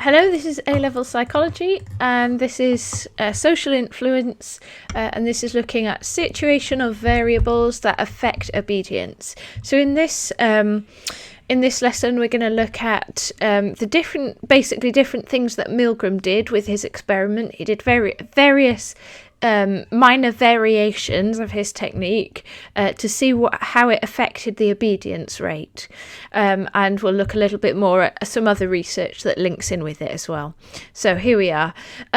Hello, this is A-Level Psychology, and this is Social Influence, and this is looking at situational variables that affect obedience. So in this lesson, we're going to look at the different things that Milgram did with his experiment. He did various minor variations of his technique to see how it affected the obedience rate, and we'll look a little bit more at some other research that links in with it as well. So here we are.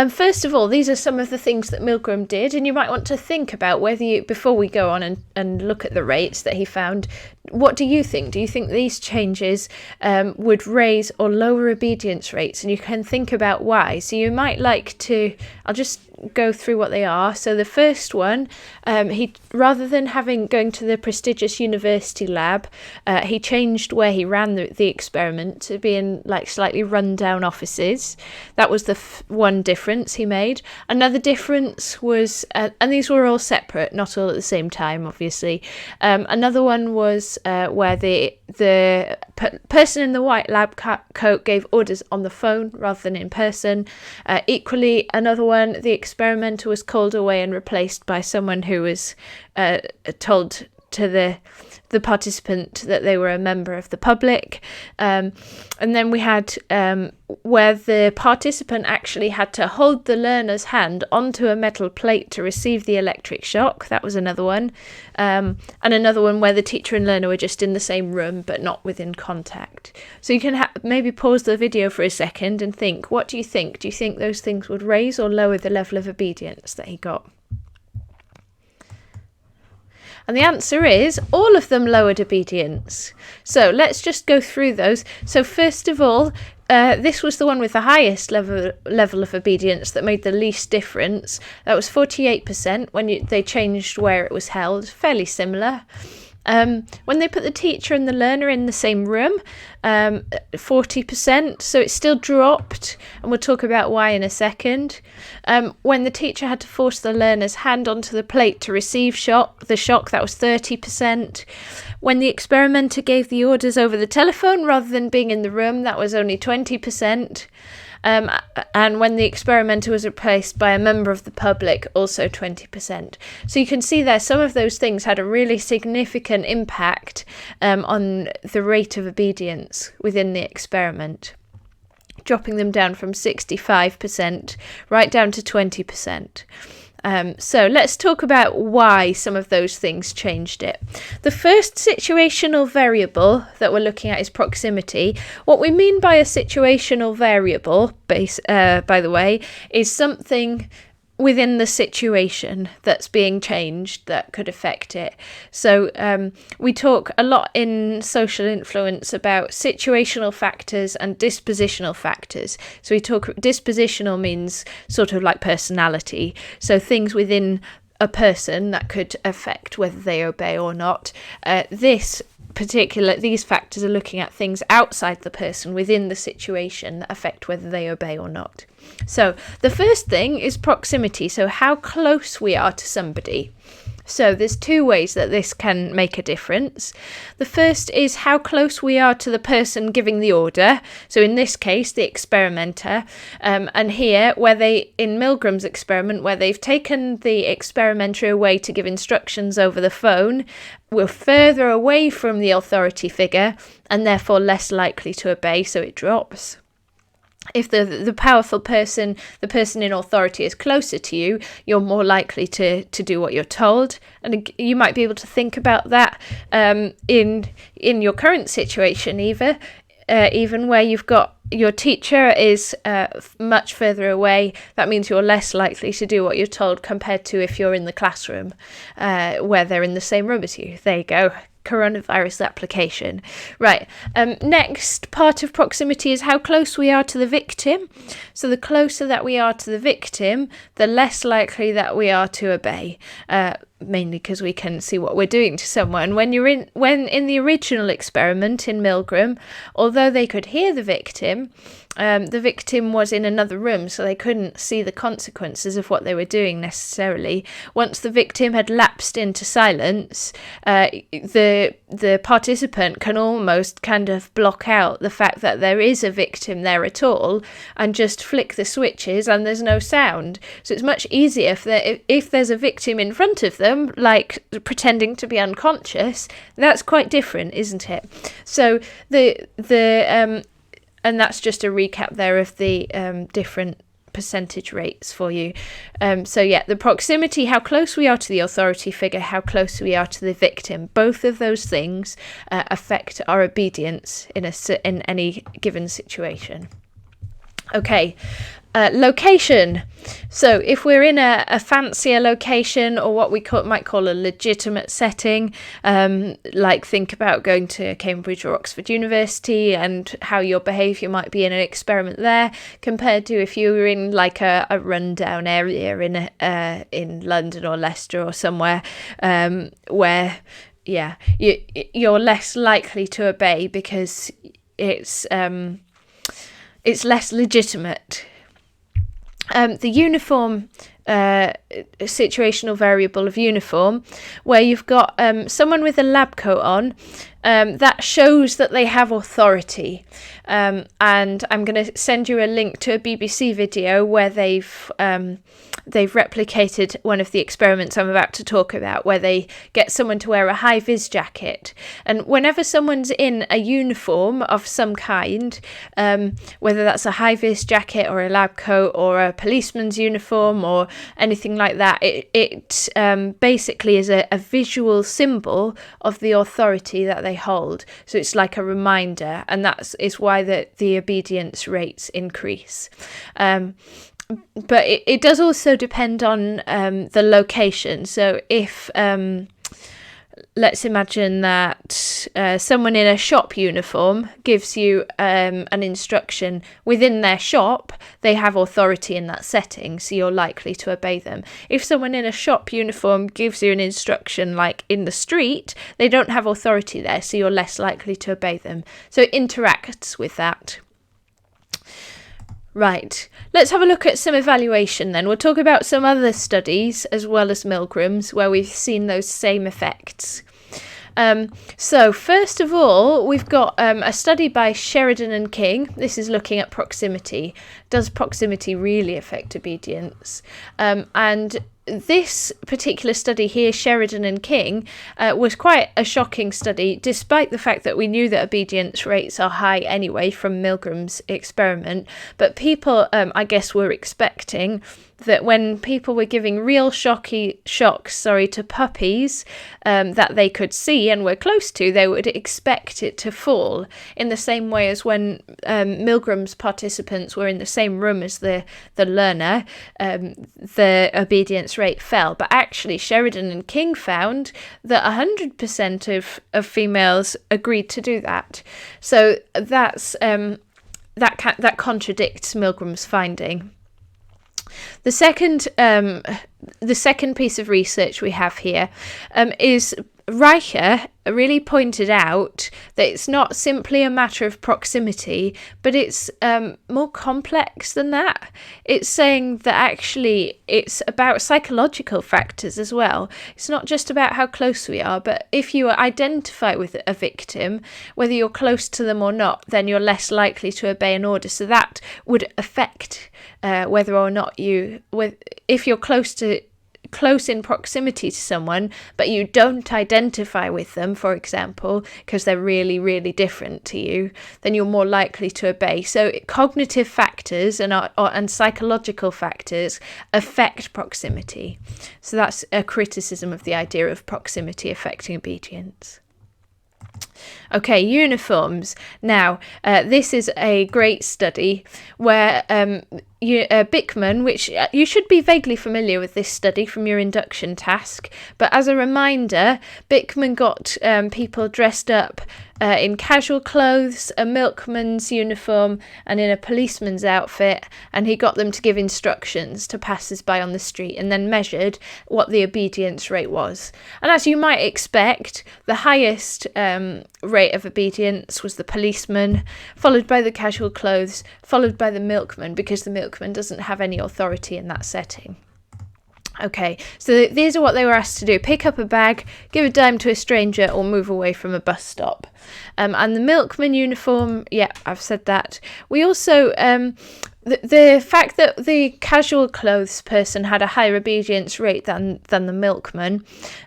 First of all, these are some of the things that Milgram did, and you might want to think about before we go on and look at the rates that he found, what do you think? Do you think these changes would raise or lower obedience rates? And you can think about why. So you might like to, I'll just go through what they are. So the first one, he rather than going to the prestigious university lab, he changed where he ran the experiment to be in like slightly run down offices. That was the one difference he made. Another difference was, and these were all separate, not all at the same time, obviously. Another one was where the person in the white lab coat gave orders on the phone rather than in person. Equally, another one, the experimenter was called away and replaced by someone who was told to the participant that they were a member of the public. And then we had where the participant actually had to hold the learner's hand onto a metal plate to receive the electric shock. That was another one. And another one where the teacher and learner were just in the same room but not within contact. So you can maybe pause the video for a second and think, what do you think? Do you think those things would raise or lower the level of obedience that he got? And the answer is all of them lowered obedience. So let's just go through those. So first of all, this was the one with the highest level of obedience that made the least difference. That was 48% when they changed where it was held. Fairly similar. When they put the teacher and the learner in the same room, 40%, so it still dropped, and we'll talk about why in a second. When the teacher had to force the learner's hand onto the plate to receive the shock, that was 30%. When the experimenter gave the orders over the telephone rather than being in the room, that was only 20%. And when the experimenter was replaced by a member of the public, also 20%. So you can see there some of those things had a really significant impact on the rate of obedience within the experiment, dropping them down from 65% right down to 20%. So let's talk about why some of those things changed it. The first situational variable that we're looking at is proximity. What we mean by a situational variable, by the way, is something within the situation that's being changed that could affect it. So we talk a lot in social influence about situational factors and dispositional factors. So dispositional means sort of like personality. So things within a person that could affect whether they obey or not. These factors are looking at things outside the person within the situation that affect whether they obey or not. So the first thing is proximity, so how close we are to somebody. So there's two ways that this can make a difference. The first is how close we are to the person giving the order. So in this case, the experimenter. And here, in Milgram's experiment, where they've taken the experimenter away to give instructions over the phone, we're further away from the authority figure and therefore less likely to obey, so it drops. If the powerful person, the person in authority, is closer to you, you're more likely to do what you're told. And you might be able to think about that in your current situation, even where you've got your teacher is much further away. That means you're less likely to do what you're told compared to if you're in the classroom where they're in the same room as you. There you go. Coronavirus application. Right. Next part of proximity is how close we are to the victim. So the closer that we are to the victim, the less likely that we are to obey. mainly because we can see what we're doing to someone. When in the original experiment in Milgram, although they could hear the victim was in another room, so they couldn't see the consequences of what they were doing necessarily. Once the victim had lapsed into silence, the participant can almost kind of block out the fact that there is a victim there at all, and just flick the switches and there's no sound. So it's much easier if there's a victim in front of them, like pretending to be unconscious. That's quite different, isn't it? So and that's just a recap there of the different percentage rates for you. So yeah, the proximity, how close we are to the authority figure, how close we are to the victim, both of those things affect our obedience in any given situation. Okay. Location. So if we're in a fancier location, or what we might call a legitimate setting, like think about going to Cambridge or Oxford University and how your behaviour might be in an experiment there, compared to if you were in like a rundown area in London or Leicester or somewhere where you're less likely to obey because it's less legitimate. The uniform situational variable of uniform, where you've got someone with a lab coat on, that shows that they have authority. And I'm going to send you a link to a BBC video where they've replicated one of the experiments I'm about to talk about, where they get someone to wear a high-vis jacket. And whenever someone's in a uniform of some kind, whether that's a high-vis jacket or a lab coat or a policeman's uniform or anything like that, it basically is a visual symbol of the authority that they hold. So it's like a reminder, and that is why the obedience rates increase. But it does also depend on the location. So if let's imagine that someone in a shop uniform gives you an instruction within their shop, they have authority in that setting, so you're likely to obey them. If someone in a shop uniform gives you an instruction like in the street, they don't have authority there, so you're less likely to obey them. So it interacts with that. Right, let's have a look at some evaluation then. We'll talk about some other studies as well as Milgram's where we've seen those same effects. So first of all, we've got a study by Sheridan and King. This is looking at proximity. Does proximity really affect obedience? And this particular study here, Sheridan and King, was quite a shocking study, despite the fact that we knew that obedience rates are high anyway from Milgram's experiment. But people, I guess, were expecting that when people were giving real shocks to puppies that they could see and were close to, they would expect it to fall, in the same way as when Milgram's participants were in the same room as the learner, the obedience rate fell. But actually Sheridan and King found that 100% of females agreed to do that. So that's that contradicts Milgram's finding. The second piece of research we have here is Reicher really pointed out that it's not simply a matter of proximity, but it's more complex than that. It's saying that actually it's about psychological factors as well. It's not just about how close we are, but if you identify with a victim, whether you're close to them or not, then you're less likely to obey an order. So that would affect whether or not if you're close in proximity to someone, but you don't identify with them, for example, because they're really, really different to you, then you're more likely to obey. So cognitive factors and psychological factors affect proximity. So that's a criticism of the idea of proximity affecting obedience. Okay, uniforms. Now, this is a great study where Bickman, which you should be vaguely familiar with this study from your induction task, but as a reminder, Bickman got people dressed up in casual clothes, a milkman's uniform, and in a policeman's outfit, and he got them to give instructions to passers-by on the street and then measured what the obedience rate was. And as you might expect, the highest rate of obedience was the policeman, followed by the casual clothes, followed by the milkman, because the milkman doesn't have any authority in that setting. Okay, so these are what they were asked to do: pick up a bag, give a dime to a stranger, or move away from a bus stop. And the milkman uniform, yeah, I've said that. We also, the fact that the casual clothes person had a higher obedience rate than the milkman,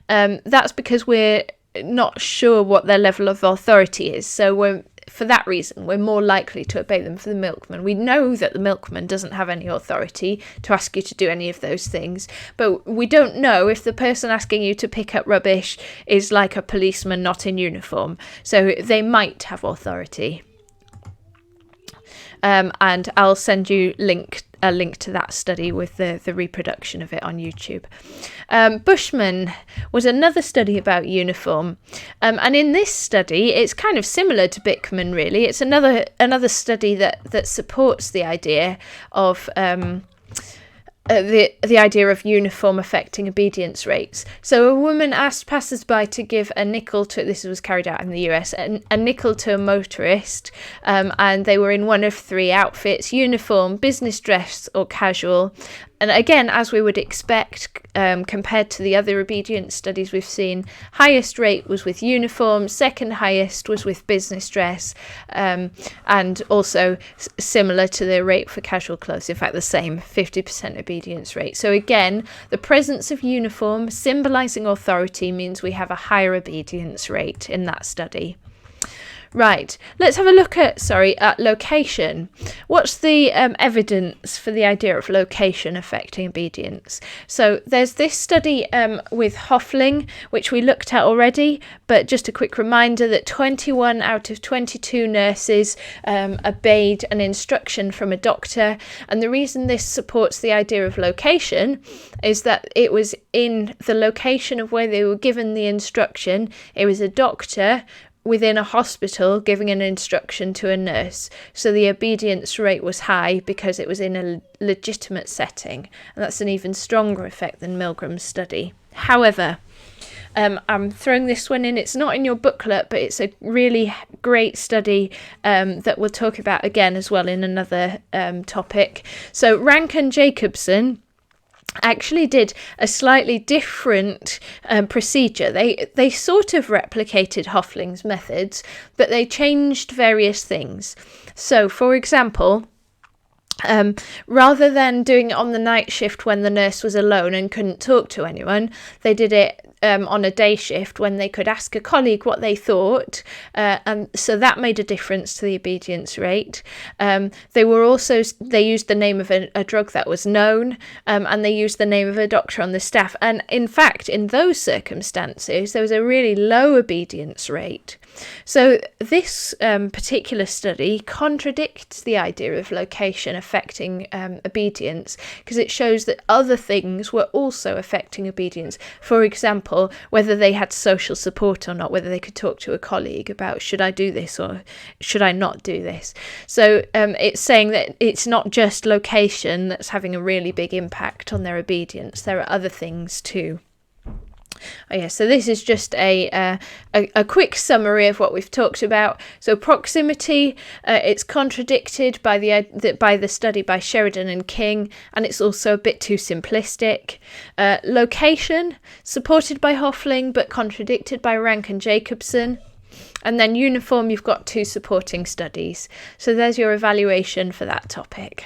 that's because we're not sure what their level of authority is. So for that reason, we're more likely to obey them for the milkman. We know that the milkman doesn't have any authority to ask you to do any of those things, but we don't know if the person asking you to pick up rubbish is like a policeman not in uniform. So they might have authority. And I'll send you a link to that study with the reproduction of it on YouTube. Bushman was another study about uniform. And in this study, it's kind of similar to Bickman, really. It's another study that supports the idea of the idea of uniform affecting obedience rates. So a woman asked passers-by to give a nickel to, this was carried out in the US, a nickel to a motorist, and they were in one of three outfits: uniform, business dress, or casual. And again, as we would expect, compared to the other obedience studies we've seen, highest rate was with uniform, second highest was with business dress, and also similar to the rate for casual clothes, in fact the same, 50% obedience rate. So again, the presence of uniform symbolising authority means we have a higher obedience rate in that study. Right, let's have a look at location. What's the evidence for the idea of location affecting obedience? So there's this study with Hoffling, which we looked at already, but just a quick reminder that 21 out of 22 nurses obeyed an instruction from a doctor. And the reason this supports the idea of location is that it was in the location of where they were given the instruction. It was a doctor within a hospital giving an instruction to a nurse. So the obedience rate was high because it was in a legitimate setting. And that's an even stronger effect than Milgram's study. However, I'm throwing this one in. It's not in your booklet, but it's a really great study that we'll talk about again as well in another topic. So Rank and Jacobson actually did a slightly different procedure. They sort of replicated Hoffling's methods, but they changed various things. So, for example, rather than doing it on the night shift when the nurse was alone and couldn't talk to anyone, they did it on a day shift when they could ask a colleague what they thought, and so that made a difference to the obedience rate. They used the name of a drug that was known, and they used the name of a doctor on the staff. And in fact, in those circumstances, there was a really low obedience rate. So this particular study contradicts the idea of location affecting obedience, because it shows that other things were also affecting obedience. For example, whether they had social support or not, whether they could talk to a colleague about, should I do this or should I not do this? So it's saying that it's not just location that's having a really big impact on their obedience. There are other things too. Oh yeah, so this is just a quick summary of what we've talked about. So proximity, it's contradicted by the study by Sheridan and King, and it's also a bit too simplistic. Location, supported by Hoffling but contradicted by Rank and Jacobson. And then uniform, you've got two supporting studies. So there's your evaluation for that topic.